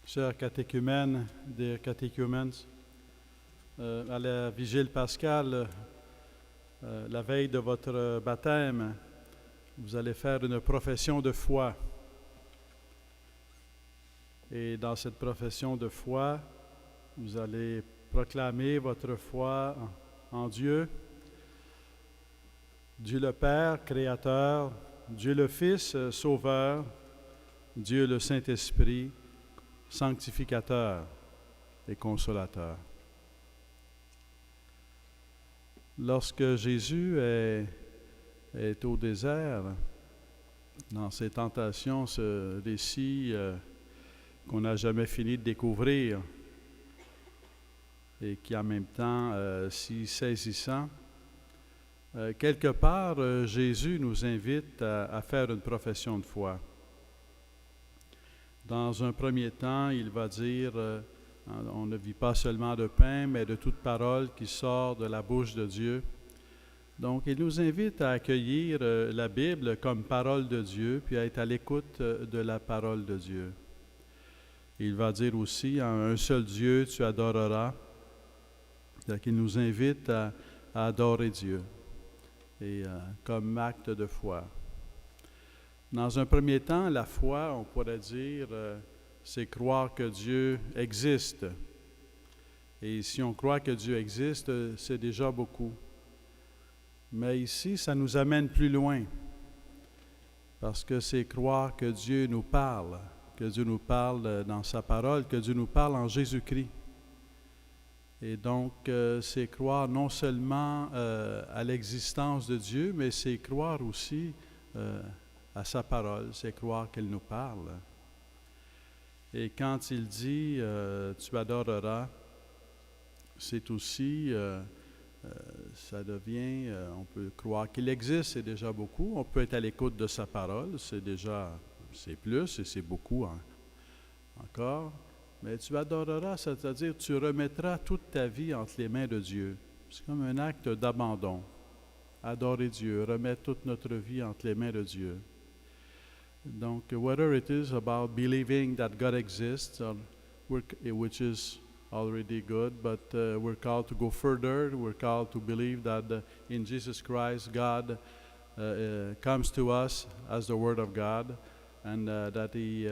Chers catéchumènes, dear catechumens, à la vigile pascale, la veille de votre baptême, vous allez faire une profession de foi. Et dans cette profession de foi, vous allez proclamer votre foi en Dieu, Dieu le Père, Créateur, Dieu le Fils, Sauveur, Dieu le Saint-Esprit, Sanctificateur et Consolateur. Lorsque Jésus est au désert, dans ses tentations, ce récit qu'on n'a jamais fini de découvrir et qui en même temps si saisissant, quelque part, Jésus nous invite à faire une profession de foi. Dans un premier temps, il va dire on ne vit pas seulement de pain, mais de toute parole qui sort de la bouche de Dieu. Donc, il nous invite à accueillir la Bible comme parole de Dieu, puis à être à l'écoute de la parole de Dieu. Il va dire aussi, en un seul Dieu, tu adoreras. Donc, il nous invite à adorer Dieu, et comme acte de foi. Dans un premier temps, la foi, on pourrait dire, c'est croire que Dieu existe. Et si on croit que Dieu existe, c'est déjà beaucoup. Mais ici, ça nous amène plus loin, parce que c'est croire que Dieu nous parle dans sa parole, que Dieu nous parle en Jésus-Christ. Et donc, c'est croire non seulement à l'existence de Dieu, mais c'est croire aussi à sa parole, c'est croire qu'elle nous parle. Et quand il dit « tu adoreras », c'est aussi, ça devient, on peut croire qu'il existe, c'est déjà beaucoup. On peut être à l'écoute de sa parole, c'est plus et c'est beaucoup encore. Mais tu adoreras, c'est-à-dire tu remettras toute ta vie entre les mains de Dieu. C'est comme un acte d'abandon. Adorer Dieu, remettre toute notre vie entre les mains de Dieu. Donc, whether it is about believing that God exists, which is already good, but we're called to go further. We're called to believe that in Jesus Christ, God comes to us as the Word of God, and that He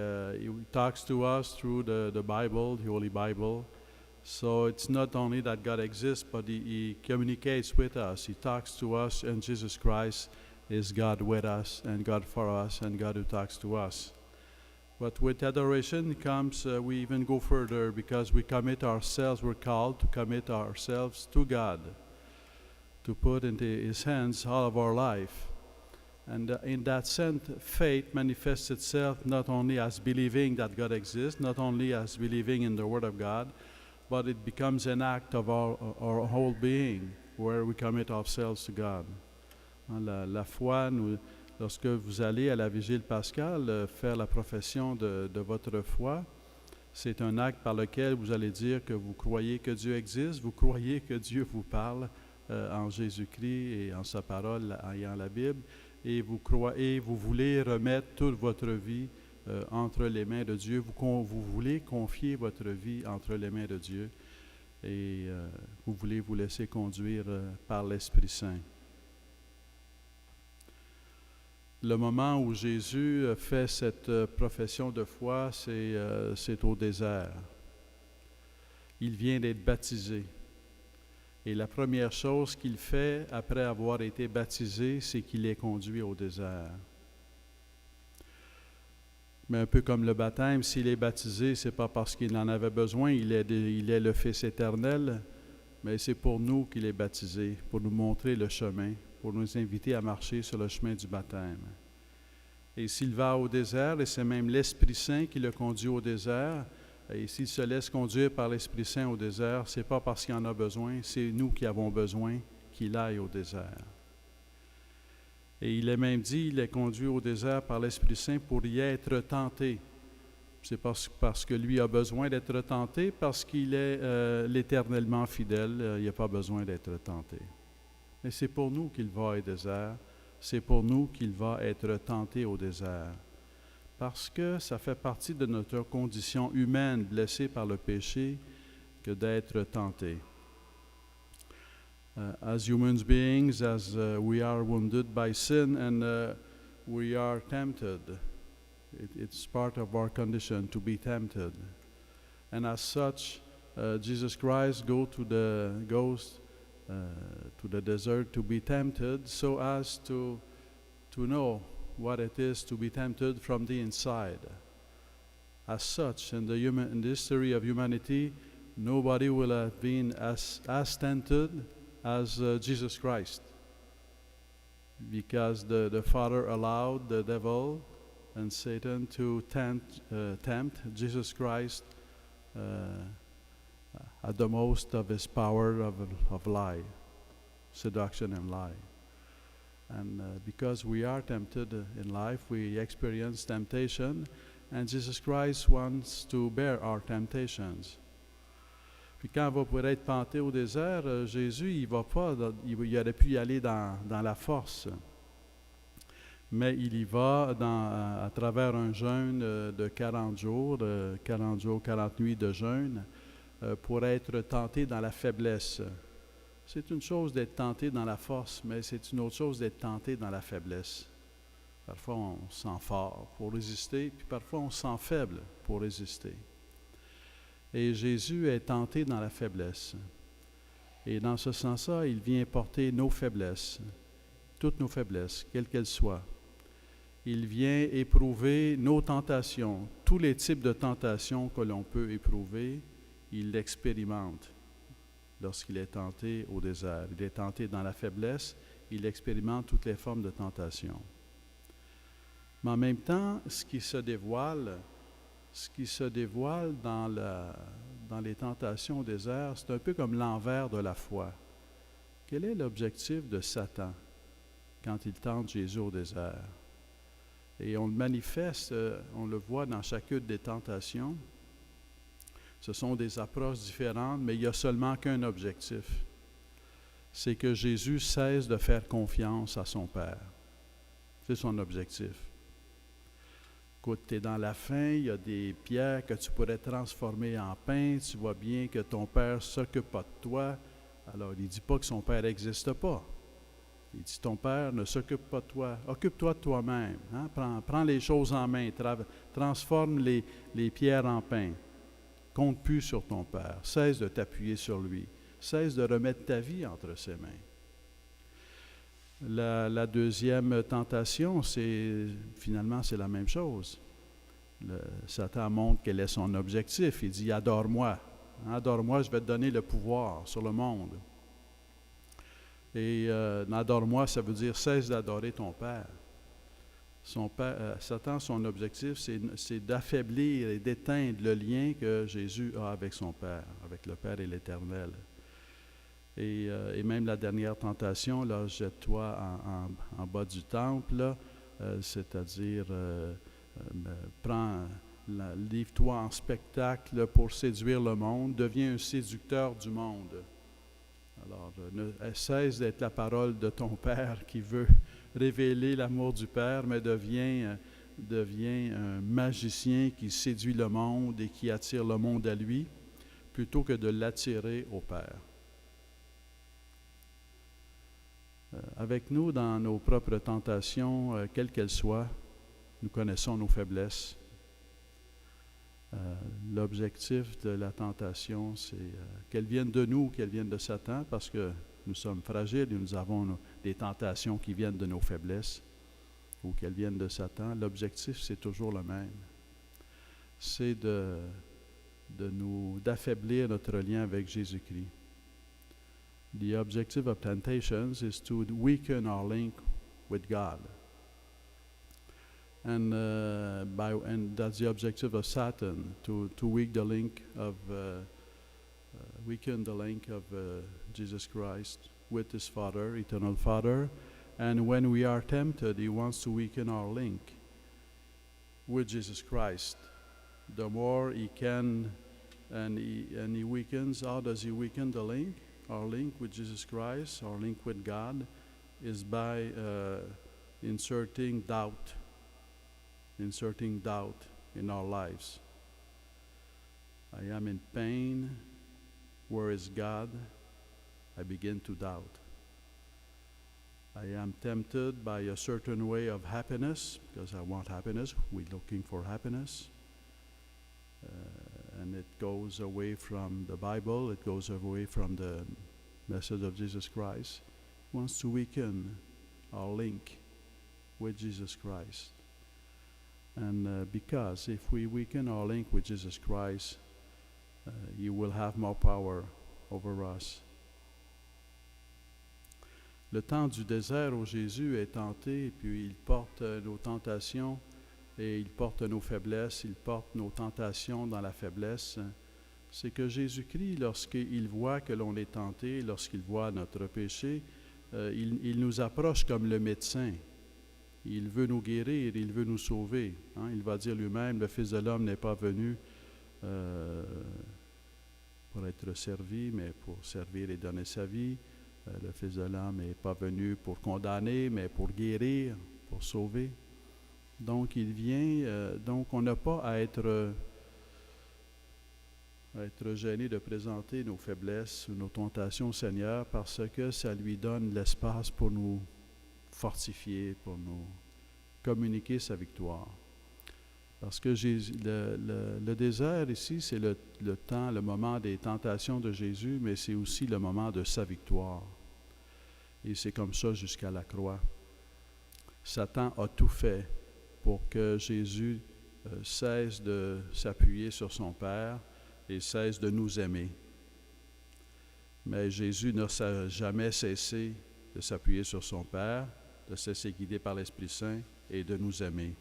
talks to us through the Bible, the Holy Bible. So it's not only that God exists, but He communicates with us. He talks to us, and Jesus Christ is God with us, and God for us, and God who talks to us. But with adoration comes, we even go further, because we commit ourselves, we're called to commit ourselves to God, to put into His hands all of our life. And in that sense, faith manifests itself not only as believing that God exists, not only as believing in the Word of God, but it becomes an act of our whole being, where we commit ourselves to God. La foi, lorsque vous allez à la vigile pascale faire la profession de votre foi, c'est un acte par lequel vous allez dire que vous croyez que Dieu existe, vous croyez que Dieu vous parle en Jésus-Christ et en sa parole et en la Bible, et vous voulez remettre toute votre vie entre les mains de Dieu, vous voulez confier votre vie entre les mains de Dieu, et vous voulez vous laisser conduire par l'Esprit Saint. Le moment où Jésus fait cette profession de foi, c'est au désert. Il vient d'être baptisé. Et la première chose qu'il fait après avoir été baptisé, c'est qu'il est conduit au désert. Mais un peu comme le baptême, s'il est baptisé, ce n'est pas parce qu'il en avait besoin, il est le Fils éternel, mais c'est pour nous qu'il est baptisé, pour nous montrer le chemin, pour nous inviter à marcher sur le chemin du baptême. Et s'il va au désert, et c'est même l'Esprit Saint qui le conduit au désert, et s'il se laisse conduire par l'Esprit Saint au désert, ce n'est pas parce qu'il en a besoin, c'est nous qui avons besoin qu'il aille au désert. Et il est même dit, il est conduit au désert par l'Esprit Saint pour y être tenté. C'est parce que lui a besoin d'être tenté, parce qu'il est l'éternellement fidèle, il n'a pas besoin d'être tenté. Et c'est pour nous qu'il va au désert, c'est pour nous qu'il va être tenté au désert. parce que ça fait partie de notre condition humaine blessée par le péché que d'être tenté. As human beings, as we are wounded by sin and we are tempted. It's part of our condition to be tempted. And as such, Jesus Christ goes to the desert to be tempted so as to know what it is to be tempted from the inside. As such, in the history of humanity, nobody will have been as tempted as Jesus Christ, because the Father allowed the devil and Satan to tempt Jesus Christ at the most of his power of lie, seduction and lie. And because we are tempted in life, we experience temptation, and Jesus Christ wants to bear our temptations. Puis quand on va pour être tenté au désert, Jésus, il aurait pu y aller dans la force. Mais il y va à travers un jeûne de 40 jours, 40 nuits de jeûne, pour être tenté dans la faiblesse. C'est une chose d'être tenté dans la force, mais c'est une autre chose d'être tenté dans la faiblesse. Parfois, on se sent fort pour résister, puis parfois, on se sent faible pour résister. Et Jésus est tenté dans la faiblesse. Et dans ce sens-là, il vient porter nos faiblesses, toutes nos faiblesses, quelles qu'elles soient. Il vient éprouver nos tentations, tous les types de tentations que l'on peut éprouver, il l'expérimente lorsqu'il est tenté au désert. Il est tenté dans la faiblesse, il expérimente toutes les formes de tentation. Mais en même temps, ce qui se dévoile dans les tentations au désert, c'est un peu comme l'envers de la foi. Quel est l'objectif de Satan quand il tente Jésus au désert? Et on le manifeste, on le voit dans chacune des tentations. Ce sont des approches différentes, mais il n'y a seulement qu'un objectif. C'est que Jésus cesse de faire confiance à son Père. C'est son objectif. Écoute, tu es dans la faim, il y a des pierres que tu pourrais transformer en pain, tu vois bien que ton Père ne s'occupe pas de toi. Alors, il ne dit pas que son Père n'existe pas. Il dit, ton Père ne s'occupe pas de toi. Occupe-toi de toi-même. Hein? Prends les choses en main. Transforme les pierres en pain. Compte plus sur ton Père. Cesse de t'appuyer sur lui. Cesse de remettre ta vie entre ses mains. La deuxième tentation, finalement, c'est la même chose. Satan montre quel est son objectif. Il dit, adore-moi. Adore-moi, je vais te donner le pouvoir sur le monde. Et adore-moi, ça veut dire cesse d'adorer ton Père. Satan, son objectif, c'est d'affaiblir et d'éteindre le lien que Jésus a avec son Père, avec le Père et l'Éternel. Et même la dernière tentation, là, jette-toi en bas du temple, là, c'est-à-dire livre-toi en spectacle pour séduire le monde, deviens un séducteur du monde. Alors, cesse d'être la parole de ton Père qui veut révéler l'amour du Père, mais deviens un magicien qui séduit le monde et qui attire le monde à lui, plutôt que de l'attirer au Père. Avec nous, dans nos propres tentations, quelles qu'elles soient, nous connaissons nos faiblesses. L'objectif de la tentation, c'est qu'elle vienne de nous ou qu'elle vienne de Satan, parce que nous sommes fragiles et nous avons des tentations qui viennent de nos faiblesses ou qu'elles viennent de Satan. L'objectif, c'est toujours le même. C'est d'affaiblir notre lien avec Jésus-Christ. The objective of temptations is to weaken our link with God. And that's the objective of Satan, to weaken the link of Jesus Christ with his Father, eternal Father. And when we are tempted, he wants to weaken our link with Jesus Christ. The more he can, and he weakens. How does he weaken the link? Our link with Jesus Christ, our link with God, is by inserting doubt inserting doubt in our lives. I am in pain. Where is God? I begin to doubt. I am tempted by a certain way of happiness because I want happiness. We're looking for happiness. And it goes away from the Bible. It goes away from the message of Jesus Christ. It wants to weaken our link with Jesus Christ. And because if we weaken our link with Jesus Christ, He will have more power over us. Le temps du désert où Jésus est tenté, puis il porte nos tentations et il porte nos faiblesses, il porte nos tentations dans la faiblesse, c'est que Jésus-Christ, lorsqu'il voit que l'on est tenté, lorsqu'il voit notre péché, il nous approche comme le médecin. Il veut nous guérir, il veut nous sauver. Hein? Il va dire lui-même, le Fils de l'homme n'est pas venu pour être servi, mais pour servir et donner sa vie. Le Fils de l'homme n'est pas venu pour condamner, mais pour guérir, pour sauver. Donc, il vient, donc on n'a pas à être gêné de présenter nos faiblesses, nos tentations au Seigneur, parce que ça lui donne l'espace pour nous fortifier, pour nous communiquer sa victoire. Parce que le désert ici, c'est le temps, le moment des tentations de Jésus, mais c'est aussi le moment de sa victoire. Et c'est comme ça jusqu'à la croix. Satan a tout fait pour que Jésus cesse de s'appuyer sur son Père et cesse de nous aimer. Mais Jésus n'a jamais cessé de s'appuyer sur son Père, de se laisser guider par l'Esprit Saint et de nous aimer.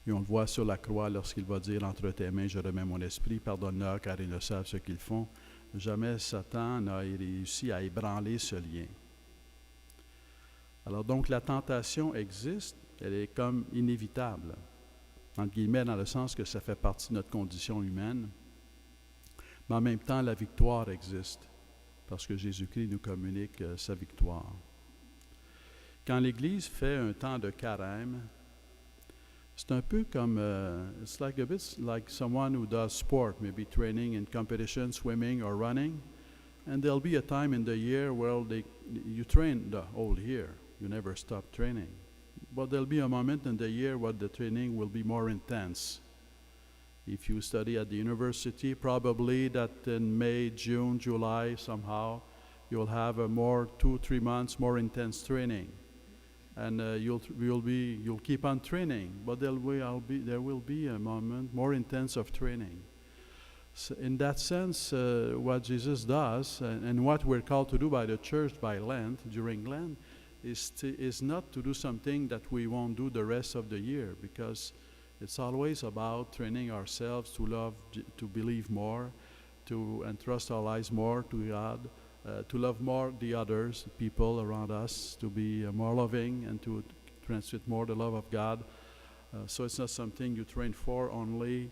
Et on le voit sur la croix lorsqu'il va dire « Entre tes mains, je remets mon esprit, pardonne-leur car ils ne savent ce qu'ils font ». Jamais Satan n'a réussi à ébranler ce lien. Alors donc la tentation existe, elle est comme inévitable, entre guillemets dans le sens que ça fait partie de notre condition humaine, mais en même temps la victoire existe, parce que Jésus-Christ nous communique sa victoire. Quand l'Église fait un temps de carême, c'est un peu comme, it's like a bit like someone who does sport, maybe training in competition, swimming or running, and there'll be a time in the year where you train the whole year, you never stop training. But there'll be a moment in the year where the training will be more intense. If you study at the university, probably that in May, June, July, somehow, you'll have a more 2-3 months more intense training. And you'll keep on training, but there will be a moment more intense of training. So in that sense, what Jesus does, and what we're called to do by the church by Lent, during Lent, is not to do something that we won't do the rest of the year, because it's always about training ourselves to love, to believe more, to entrust our lives more to God, to love more the others, people around us, to be more loving and to transmit more the love of God. So it's not something you train for only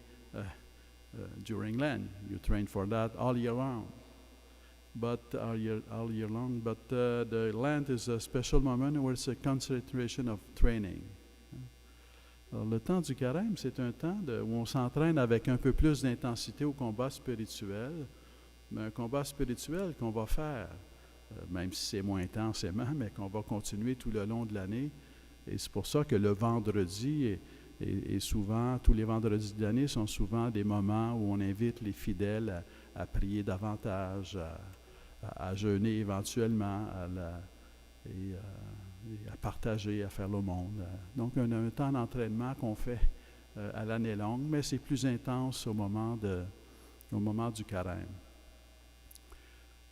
during Lent. You train for that all year long. But all year long. But the Lent is a special moment where it's a concentration of training. Alors, le temps du carême, c'est un temps où on s'entraîne avec un peu plus d'intensité au combat spirituel. Mais un combat spirituel qu'on va faire, même si c'est moins intensément, mais qu'on va continuer tout le long de l'année. Et c'est pour ça que le vendredi est souvent, tous les vendredis de l'année sont souvent des moments où on invite les fidèles à prier davantage, à jeûner éventuellement, et à partager, à faire l'aumône. Donc, on a un temps d'entraînement qu'on fait à l'année longue, mais c'est plus intense au moment du carême.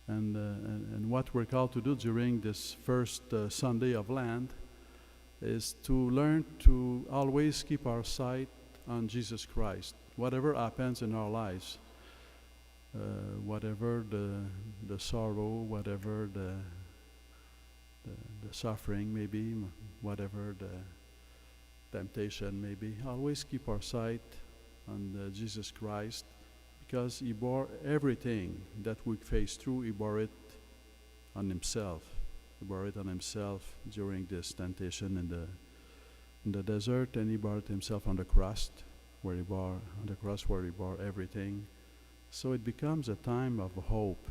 And what we're called to do during this first Sunday of Lent is to learn to always keep our sight on Jesus Christ, whatever happens in our lives, whatever the sorrow, whatever the suffering may be, whatever the temptation may be, always keep our sight on Jesus Christ, because He bore everything that we face through. He bore it on Himself. He bore it on Himself during this temptation in the desert, and he brought himself on the cross, where he bore everything. So it becomes a time of hope.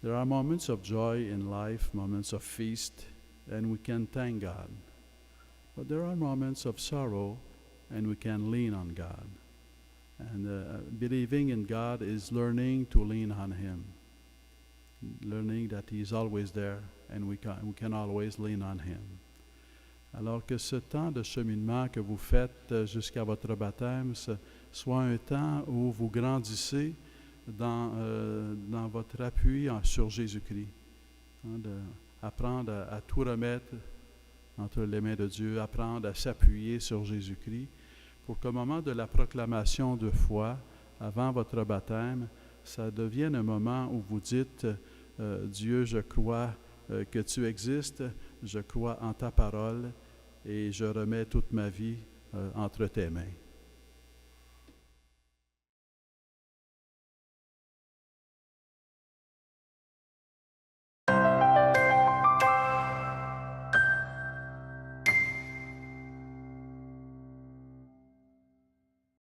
There are moments of joy in life, moments of feast, and we can thank God. But there are moments of sorrow, and we can lean on God. And believing in God is learning to lean on Him, learning that He is always there, and we can always lean on Him. Alors que ce temps de cheminement que vous faites jusqu'à votre baptême soit un temps où vous grandissez dans votre appui sur Jésus-Christ. Apprendre à tout remettre entre les mains de Dieu, apprendre à s'appuyer sur Jésus-Christ, pour qu'au moment de la proclamation de foi, avant votre baptême, ça devienne un moment où vous dites Dieu, je crois que tu existes, je crois en ta parole et je remets toute ma vie entre tes mains.